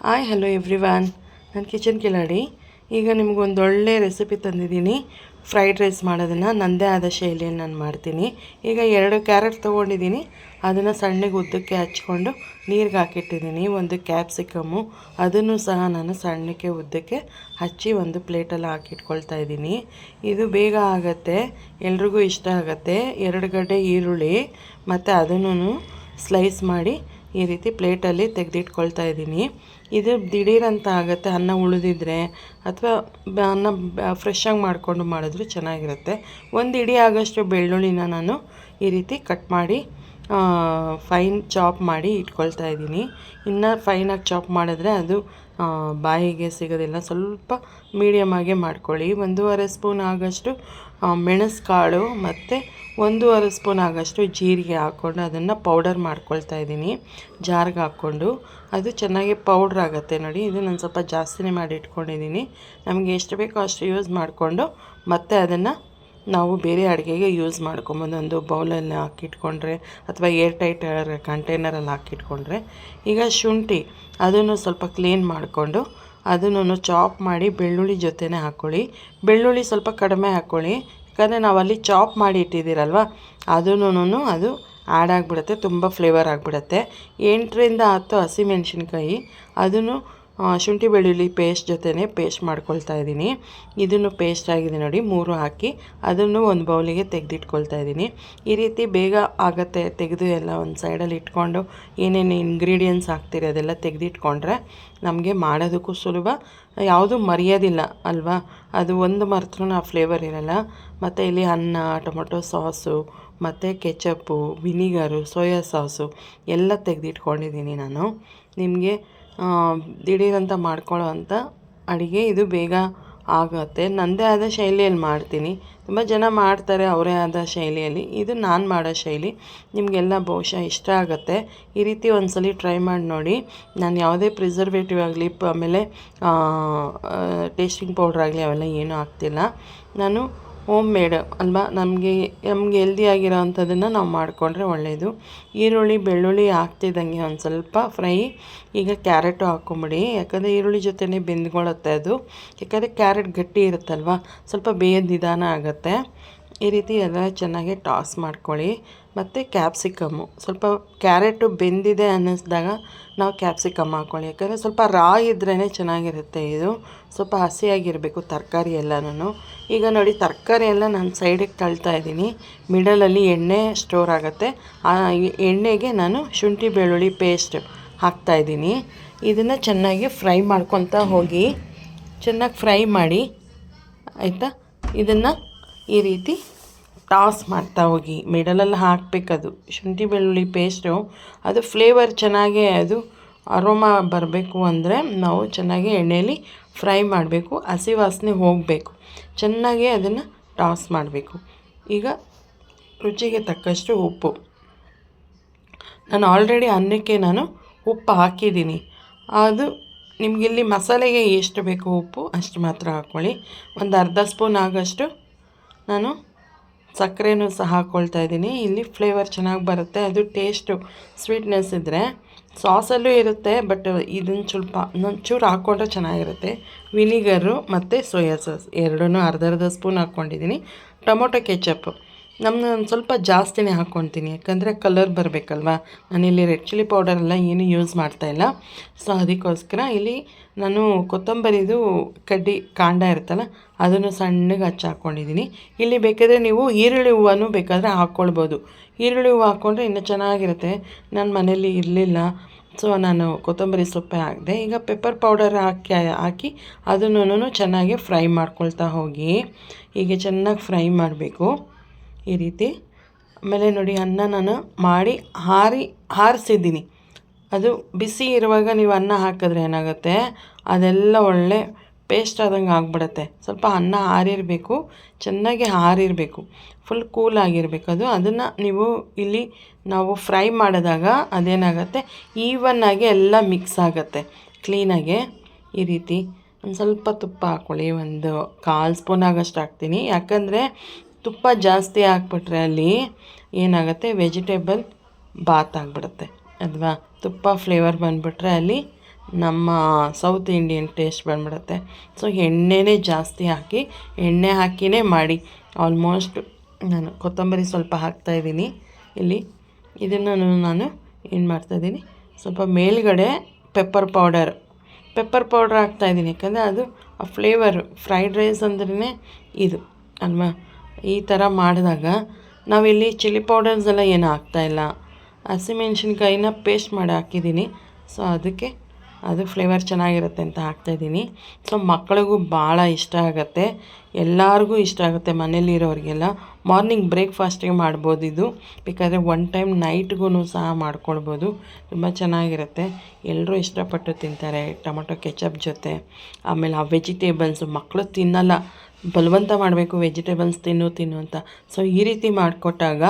Hi hello everyone, ನಾನು kitchen Kiladi. ಈಗ ನಿಮಗೊಂದು ಒಳ್ಳೆ ರೆಸಿಪಿ ತಂದಿದ್ದೀನಿ. ಫ್ರೈಡ್ ರೈಸ್ ಮಾಡೋದನ್ನು ನನ್ನದೇ ಆದ ಶೈಲಿಯಲ್ಲಿ ನಾನು ಮಾಡ್ತೀನಿ. ಈಗ 2 ಕ್ಯಾರೆಟ್ ತೊಗೊಂಡಿದ್ದೀನಿ, ಅದನ್ನು ಸಣ್ಣಗೆ ಉದ್ದಕ್ಕೆ ಹಚ್ಕೊಂಡು ನೀರಿಗೆ ಹಾಕಿಟ್ಟಿದ್ದೀನಿ. ಒಂದು ಕ್ಯಾಪ್ಸಿಕಮ್ಮು, ಅದನ್ನು ಸಹ ನಾನು ಸಣ್ಣಕ್ಕೆ ಉದ್ದಕ್ಕೆ ಹಚ್ಚಿ ಒಂದು ಪ್ಲೇಟಲ್ಲಿ ಹಾಕಿಟ್ಕೊಳ್ತಾ ಇದ್ದೀನಿ. ಇದು ಬೇಗ ಆಗುತ್ತೆ, ಎಲ್ರಿಗೂ ಇಷ್ಟ ಆಗುತ್ತೆ. 2 ಗಡ್ಡೆ ಈರುಳ್ಳಿ ಮತ್ತು ಅದನ್ನು ಸ್ಲೈಸ್ ಮಾಡಿ ಈ ರೀತಿ ಪ್ಲೇಟಲ್ಲಿ ತೆಗೆದಿಟ್ಕೊಳ್ತಾ ಇದ್ದೀನಿ. ಇದು ದಿಢೀರಂತ ಆಗುತ್ತೆ, ಅನ್ನ ಉಳಿದಿದ್ರೆ ಅಥವಾ ಅನ್ನ ಫ್ರೆಶ್ ಆಗಿ ಮಾಡಿಕೊಂಡು ಮಾಡಿದ್ರು ಚೆನ್ನಾಗಿರುತ್ತೆ. ಒಂದು ಇಡೀ ಆಗೋಷ್ಟು ಬೆಳ್ಳುಳ್ಳಿನ ನಾನು ಈ ರೀತಿ ಕಟ್ ಮಾಡಿ ಫೈನ್ ಚಾಪ್ ಮಾಡಿ ಇಟ್ಕೊಳ್ತಾ ಇದ್ದೀನಿ. ಇನ್ನು ಫೈನಾಗಿ ಚಾಪ್ ಮಾಡಿದ್ರೆ ಅದು ಬಾಯಿಗೆ ಸಿಗೋದಿಲ್ಲ. ಸ್ವಲ್ಪ ಮೀಡಿಯಮಾಗೆ ಮಾಡ್ಕೊಳ್ಳಿ. 1.5 ಸ್ಪೂನ್ ಆಗೋಷ್ಟು ಮೆಣಸು ಕಾಳು ಮತ್ತು 1.5 ಸ್ಪೂನ್ ಆಗೋಷ್ಟು ಜೀರಿಗೆ ಹಾಕ್ಕೊಂಡು ಅದನ್ನು ಪೌಡರ್ ಮಾಡ್ಕೊಳ್ತಾ ಇದ್ದೀನಿ. ಜಾರ್ಗೆ ಹಾಕ್ಕೊಂಡು ಅದು ಚೆನ್ನಾಗಿ ಪೌಡ್ರ್ ಆಗುತ್ತೆ ನೋಡಿ. ಇದು ನಾನು ಸ್ವಲ್ಪ ಜಾಸ್ತಿನೇ ಮಾಡಿ ಇಟ್ಕೊಂಡಿದ್ದೀನಿ. ನಮಗೆ ಎಷ್ಟು ಬೇಕೋ ಅಷ್ಟು ಯೂಸ್ ಮಾಡಿಕೊಂಡು ಮತ್ತೆ ಅದನ್ನು ನಾವು ಬೇರೆ ಅಡುಗೆಗೆ ಯೂಸ್ ಮಾಡ್ಕೊಬೋದು. ಒಂದು ಬೌಲಲ್ಲಿ ಹಾಕಿಟ್ಕೊಂಡ್ರೆ ಅಥವಾ ಏರ್ ಟೈಟ್ ಕಂಟೈನರಲ್ಲಿ ಹಾಕಿಟ್ಕೊಂಡ್ರೆ. ಈಗ ಶುಂಠಿ ಅದನ್ನು ಸ್ವಲ್ಪ ಕ್ಲೀನ್ ಮಾಡಿಕೊಂಡು ಅದನ್ನು ಚಾಪ್ ಮಾಡಿ ಬೆಳ್ಳುಳ್ಳಿ ಜೊತೆನೇ ಹಾಕ್ಕೊಳ್ಳಿ. ಬೆಳ್ಳುಳ್ಳಿ ಸ್ವಲ್ಪ ಕಡಿಮೆ ಹಾಕ್ಕೊಳ್ಳಿ, ಯಾಕಂದರೆ ನಾವಲ್ಲಿ ಚಾಪ್ ಮಾಡಿ ಇಟ್ಟಿದ್ದೀರಲ್ವ, ಅದನ್ನು ಅದು ಆ್ಯಡ್ ಆಗಿಬಿಡುತ್ತೆ, ತುಂಬ ಫ್ಲೇವರ್ ಆಗಿಬಿಡುತ್ತೆ. 8ರಿಂದ 10 ಹಸಿಮೆಣ್ಸಿನ್ಕಾಯಿ ಅದನ್ನು ಶುಂಠಿ ಬೆಳ್ಳುಳ್ಳಿ ಪೇಸ್ಟ್ ಜೊತೆನೇ ಪೇಸ್ಟ್ ಮಾಡ್ಕೊಳ್ತಾ ಇದ್ದೀನಿ. ಇದನ್ನು ಪೇಸ್ಟ್ ಆಗಿದೆ ನೋಡಿ, 3 ಹಾಕಿ ಅದನ್ನು ಒಂದು ಬೌಲಿಗೆ ತೆಗೆದಿಟ್ಕೊಳ್ತಾ ಇದ್ದೀನಿ. ಈ ರೀತಿ ಬೇಗ ಆಗುತ್ತೆ. ತೆಗೆದು ಎಲ್ಲ ಒಂದು ಸೈಡಲ್ಲಿ ಇಟ್ಕೊಂಡು ಏನೇನು ಇಂಗ್ರೀಡಿಯೆಂಟ್ಸ್ ಹಾಕ್ತೀರಿ ಅದೆಲ್ಲ ತೆಗೆದಿಟ್ಕೊಂಡ್ರೆ ನಮಗೆ ಮಾಡೋದಕ್ಕೂ ಸುಲಭ, ಯಾವುದೂ ಮರೆಯೋದಿಲ್ಲ ಅಲ್ವಾ. ಅದು ಒಂದು ಮರೆತ್ರೂ ಆ ಫ್ಲೇವರ್ ಇರೋಲ್ಲ. ಮತ್ತು ಇಲ್ಲಿ ಅನ್ನ, ಟೊಮೊಟೊ ಸಾಸು ಮತ್ತು ಕೆಚಪ್ಪು, ವಿನಿಗರು, ಸೋಯಾ ಸಾಸು ಎಲ್ಲ ತೆಗೆದಿಟ್ಕೊಂಡಿದ್ದೀನಿ ನಾನು. ನಿಮಗೆ ದಿಢೀರಂತ ಮಾಡ್ಕೊಳ್ಳೋ ಅಂಥ ಅಡುಗೆ ಇದು, ಬೇಗ ಆಗುತ್ತೆ. ನನ್ನದೇ ಆದ ಶೈಲಿಯಲ್ಲಿ ಮಾಡ್ತೀನಿ. ತುಂಬ ಜನ ಮಾಡ್ತಾರೆ ಅವರೇ ಆದ ಶೈಲಿಯಲ್ಲಿ. ಇದು ನಾನು ಮಾಡೋ ಶೈಲಿ. ನಿಮಗೆಲ್ಲ ಬಹುಶಃ ಇಷ್ಟ ಆಗುತ್ತೆ. ಈ ರೀತಿ ಒಂದ್ಸಲ ಟ್ರೈ ಮಾಡಿ ನೋಡಿ. ನಾನು ಯಾವುದೇ ಪ್ರಿಸರ್ವೇಟಿವ್ ಆಗಲಿ ಆಮೇಲೆ ಟೇಸ್ಟಿಂಗ್ ಪೌಡ್ರ್ ಆಗಲಿ ಅವೆಲ್ಲ ಏನೂ ಹಾಕ್ತಿಲ್ಲ. ನಾನು ಹೋಮ್ ಮೇಡ್ ಅಲ್ವಾ, ನಮಗೆ ಹೆಲ್ದಿ ಆಗಿರೋ ಅಂಥದ್ದನ್ನು ನಾವು ಮಾಡಿಕೊಂಡ್ರೆ ಒಳ್ಳೆಯದು. ಈರುಳ್ಳಿ ಬೆಳ್ಳುಳ್ಳಿ ಹಾಕ್ತಿದ್ದಂಗೆ ಒಂದು ಸ್ವಲ್ಪ ಫ್ರೈ. ಈಗ ಕ್ಯಾರೆಟು ಹಾಕ್ಕೊಂಬಿಡಿ, ಯಾಕಂದರೆ ಈರುಳ್ಳಿ ಜೊತೆನೇ ಬೆಂದ್ಕೊಳ್ಳುತ್ತೆ ಅದು. ಯಾಕಂದರೆ ಕ್ಯಾರೆಟ್ ಗಟ್ಟಿ ಇರುತ್ತಲ್ವ, ಸ್ವಲ್ಪ ಬೇಯೋದು ನಿಧಾನ ಆಗುತ್ತೆ. ಈ ರೀತಿ ಎಲ್ಲ ಚೆನ್ನಾಗಿ ಟಾಸ್ ಮಾಡ್ಕೊಳ್ಳಿ. ಮತ್ತು ಕ್ಯಾಪ್ಸಿಕಮ್ಮು ಸ್ವಲ್ಪ ಕ್ಯಾರೆಟು ಬೆಂದಿದೆ ಅನ್ನಿಸ್ದಾಗ ನಾವು ಕ್ಯಾಪ್ಸಿಕಮ್ ಹಾಕ್ಕೊಳ್ಳಿ, ಯಾಕಂದರೆ ಸ್ವಲ್ಪ ರಾ ಇದ್ರೇ ಚೆನ್ನಾಗಿರುತ್ತೆ. ಇದು ಸ್ವಲ್ಪ ಹಸಿಯಾಗಿರಬೇಕು ತರಕಾರಿ ಎಲ್ಲನೂ. ಈಗ ನೋಡಿ, ತರಕಾರಿ ಎಲ್ಲ ನಾನು ಸೈಡಿಗೆ ತಳ್ತಾ ಇದ್ದೀನಿ. ಮಿಡಲಲ್ಲಿ ಎಣ್ಣೆ ಸ್ಟೋರ್ ಆಗುತ್ತೆ. ಆ ಎಣ್ಣೆಗೆ ನಾನು ಶುಂಠಿ ಬೆಳ್ಳುಳ್ಳಿ ಪೇಸ್ಟ್ ಹಾಕ್ತಾಯಿದ್ದೀನಿ. ಇದನ್ನು ಚೆನ್ನಾಗಿ ಫ್ರೈ ಮಾಡ್ಕೊತಾ ಹೋಗಿ, ಚೆನ್ನಾಗಿ ಫ್ರೈ ಮಾಡಿ ಆಯಿತಾ. ಇದನ್ನು ಈ ರೀತಿ ಟಾಸ್ ಮಾಡ್ತಾ ಹೋಗಿ, ಮಿಡಲಲ್ಲಿ ಹಾಕಬೇಕದು ಶುಂಠಿ ಬೆಳ್ಳುಳ್ಳಿ ಪೇಸ್ಟು. ಅದು ಫ್ಲೇವರ್ ಚೆನ್ನಾಗೇ ಅದು ಅರೋಮಾ ಬರಬೇಕು ಅಂದರೆ ನಾವು ಚೆನ್ನಾಗಿ ಎಣ್ಣೆಯಲ್ಲಿ ಫ್ರೈ ಮಾಡಬೇಕು. ಹಸಿ ವಾಸನೆ ಹೋಗಬೇಕು. ಚೆನ್ನಾಗಿ ಅದನ್ನು ಟಾಸ್ ಮಾಡಬೇಕು. ಈಗ ರುಚಿಗೆ ತಕ್ಕಷ್ಟು ಉಪ್ಪು, ನಾನು ಆಲ್ರೆಡಿ ಅನ್ನಕ್ಕೆ ನಾನು ಉಪ್ಪು ಹಾಕಿದ್ದೀನಿ. ಅದು ನಿಮಗಿಲ್ಲಿ ಮಸಾಲೆಗೆ ಎಷ್ಟು ಬೇಕು ಉಪ್ಪು ಅಷ್ಟು ಮಾತ್ರ ಹಾಕ್ಕೊಳ್ಳಿ. ಒಂದು ಅರ್ಧ ಸ್ಪೂನ್ ಆಗೋಷ್ಟು ನಾನು ಸಕ್ಕರೆನೂ ಸಹ ಹಾಕ್ಕೊಳ್ತಾ ಇದ್ದೀನಿ. ಇಲ್ಲಿ ಫ್ಲೇವರ್ ಚೆನ್ನಾಗಿ ಬರುತ್ತೆ. ಅದು ಟೇಸ್ಟು ಸ್ವೀಟ್ನೆಸ್ ಇದ್ದರೆ ಸಾಸಲ್ಲೂ ಇರುತ್ತೆ, ಬಟ್ ಇದನ್ನು ಸ್ವಲ್ಪ ಒಂಚೂರು ಹಾಕ್ಕೊಂಡ್ರೆ ಚೆನ್ನಾಗಿರುತ್ತೆ. ವಿನಿಗರು ಮತ್ತು ಸೋಯಾ ಸಾಸ್ ಎರಡೂ ಅರ್ಧ ಸ್ಪೂನ್ ಹಾಕ್ಕೊಂಡಿದ್ದೀನಿ. ಟೊಮೊಟೊ ಕೆಚಪ್ಪು ಒಂದು ಸ್ವಲ್ಪ ಜಾಸ್ತಿನೇ ಹಾಕ್ಕೊತೀನಿ, ಯಾಕಂದರೆ ಕಲರ್ ಬರಬೇಕಲ್ವ. ನಾನಿಲ್ಲಿ ರೆಡ್ ಚಿಲ್ಲಿ ಪೌಡರೆಲ್ಲ ಏನೂ ಯೂಸ್ ಮಾಡ್ತಾಯಿಲ್ಲ. ಸೊ ಅದಕ್ಕೋಸ್ಕರ ಇಲ್ಲಿ ನಾನು ಕೊತ್ತಂಬರಿದು ಕಡ್ಡಿ ಕಾಂಡ ಇರುತ್ತಲ್ಲ ಅದನ್ನು ಸಣ್ಣಗೆ ಹಾಕ್ಕೊಂಡಿದ್ದೀನಿ. ಇಲ್ಲಿ ಬೇಕಾದರೆ ನೀವು ಈರುಳ್ಳಿ ಹೂವನ್ನು ಬೇಕಾದರೆ ಹಾಕ್ಕೊಳ್ಬೋದು. ಈರುಳ್ಳಿ ಹೂವು ಹಾಕ್ಕೊಂಡ್ರೆ ಇನ್ನೂ ಚೆನ್ನಾಗಿರುತ್ತೆ. ನನ್ನ ಮನೇಲಿ ಇರಲಿಲ್ಲ, ಸೊ ನಾನು ಕೊತ್ತಂಬರಿ ಸೊಪ್ಪೆ ಹಾಕಿದೆ. ಈಗ ಪೆಪ್ಪರ್ ಪೌಡರ್ ಹಾಕಿ ಅದನ್ನು ಚೆನ್ನಾಗಿ ಫ್ರೈ ಮಾಡ್ಕೊಳ್ತಾ ಹೋಗಿ. ಹೀಗೆ ಚೆನ್ನಾಗಿ ಫ್ರೈ ಮಾಡಬೇಕು ಈ ರೀತಿ. ಆಮೇಲೆ ನೋಡಿ, ಅನ್ನ ನಾನು ಮಾಡಿ ಆರಿಸಿದ್ದೀನಿ. ಅದು ಬಿಸಿ ಇರುವಾಗ ನೀವು ಅನ್ನ ಹಾಕಿದ್ರೆ ಏನಾಗುತ್ತೆ, ಅದೆಲ್ಲ ಒಳ್ಳೆ ಪೇಸ್ಟ್ ಆದಂಗೆ ಆಗಿಬಿಡುತ್ತೆ. ಸ್ವಲ್ಪ ಅನ್ನ ಆರಿರಬೇಕು, ಚೆನ್ನಾಗಿ ಆರಿರಬೇಕು, ಫುಲ್ ಕೂಲಾಗಿರಬೇಕು ಅದು. ಅದನ್ನು ನೀವು ಇಲ್ಲಿ ನಾವು ಫ್ರೈ ಮಾಡಿದಾಗ ಅದೇನಾಗುತ್ತೆ, ಈವನ್ನಾಗಿ ಎಲ್ಲ ಮಿಕ್ಸ್ ಆಗುತ್ತೆ ಕ್ಲೀನಾಗೆ. ಈ ರೀತಿ ಒಂದು ಸ್ವಲ್ಪ ತುಪ್ಪ ಹಾಕ್ಕೊಳ್ಳಿ. ಒಂದು 1/4 ಸ್ಪೂನ್ ಆಗೋಷ್ಟು ಹಾಕ್ತೀನಿ, ಯಾಕಂದರೆ ತುಪ್ಪ ಜಾಸ್ತಿ ಹಾಕ್ಬಿಟ್ರೆ ಅಲ್ಲಿ ಏನಾಗುತ್ತೆ, ವೆಜಿಟೇಬಲ್ ಬಾತ್ ಆಗಿಬಿಡುತ್ತೆ ಅಲ್ವಾ. ತುಪ್ಪ ಫ್ಲೇವರ್ ಬಂದುಬಿಟ್ರೆ ಅಲ್ಲಿ ನಮ್ಮ ಸೌತ್ ಇಂಡಿಯನ್ ಟೇಸ್ಟ್ ಬಂದ್ಬಿಡುತ್ತೆ. ಸೊ ಎಣ್ಣೆನೇ ಜಾಸ್ತಿ ಹಾಕಿ ಎಣ್ಣೆ ಹಾಕಿಯೇ ಮಾಡಿ. ಆಲ್ಮೋಸ್ಟ್ ನಾನು ಕೊತ್ತಂಬರಿ ಸ್ವಲ್ಪ ಹಾಕ್ತಾಯಿದ್ದೀನಿ ಇಲ್ಲಿ. ಇದನ್ನು ನಾನು ಏನು ಮಾಡ್ತಾಯಿದ್ದೀನಿ, ಸ್ವಲ್ಪ ಮೇಲ್ಗಡೆ ಪೆಪ್ಪರ್ ಪೌಡರ್ ಹಾಕ್ತಾಯಿದ್ದೀನಿ. ಯಾಕಂದರೆ ಅದು ಆ ಫ್ಲೇವರು. ಫ್ರೈಡ್ ರೈಸ್ ಅಂದ್ರೇ ಇದು ಅಲ್ವಾ. ಈ ಥರ ಮಾಡಿದಾಗ ನಾವಿಲ್ಲಿ ಚಿಲ್ಲಿ ಪೌಡರ್ಸ್ ಎಲ್ಲ ಏನು ಹಾಕ್ತಾಯಿಲ್ಲ, ಹಸಿಮೆಣ್ಸಿನ್ಕಾಯಿನ ಪೇಸ್ಟ್ ಮಾಡಿ ಹಾಕಿದ್ದೀನಿ. ಸೊ ಅದಕ್ಕೆ ಅದು ಫ್ಲೇವರ್ ಚೆನ್ನಾಗಿರುತ್ತೆ ಅಂತ ಹಾಕ್ತಾಯಿದ್ದೀನಿ. ಸೊ ಮಕ್ಕಳಿಗೂ ಭಾಳ ಇಷ್ಟ ಆಗುತ್ತೆ, ಎಲ್ಲರಿಗೂ ಇಷ್ಟ ಆಗುತ್ತೆ. ಮನೇಲಿರೋರಿಗೆಲ್ಲ ಮಾರ್ನಿಂಗ್ ಬ್ರೇಕ್ಫಾಸ್ಟಿಗೆ ಮಾಡ್ಬೋದು ಇದು. ಬೇಕಾದರೆ ಒನ್ ಟೈಮ್ ನೈಟ್ಗೂ ಸಹ ಮಾಡ್ಕೊಳ್ಬೋದು. ತುಂಬ ಚೆನ್ನಾಗಿರುತ್ತೆ, ಎಲ್ಲರೂ ಇಷ್ಟಪಟ್ಟು ತಿಂತಾರೆ ಟೊಮೊಟೊ ಕೆಚಪ್ ಜೊತೆ. ಆಮೇಲೆ ಆ ವೆಜಿಟೇಬಲ್ಸು ಮಕ್ಕಳು ತಿನ್ನಲ್ಲ, ಬಲವಂತ ಮಾಡಬೇಕು ವೆಜಿಟೇಬಲ್ಸ್ ತಿನ್ನು ಅಂತ. ಸೊ ಈ ರೀತಿ ಮಾಡಿಕೊಟ್ಟಾಗ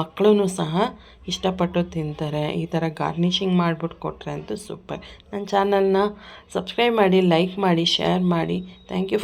ಮಕ್ಕಳೂ ಸಹ ಇಷ್ಟಪಟ್ಟು ತಿಂತಾರೆ. ಈ ಥರ ಗಾರ್ನಿಷಿಂಗ್ ಮಾಡಿಬಿಟ್ಟು ಕೊಟ್ಟರೆ ಅಂತೂ ಸೂಪರ್. ನನ್ನ ಚಾನಲ್ನ ಸಬ್ಸ್ಕ್ರೈಬ್ ಮಾಡಿ, ಲೈಕ್ ಮಾಡಿ, ಶೇರ್ ಮಾಡಿ. Thank you.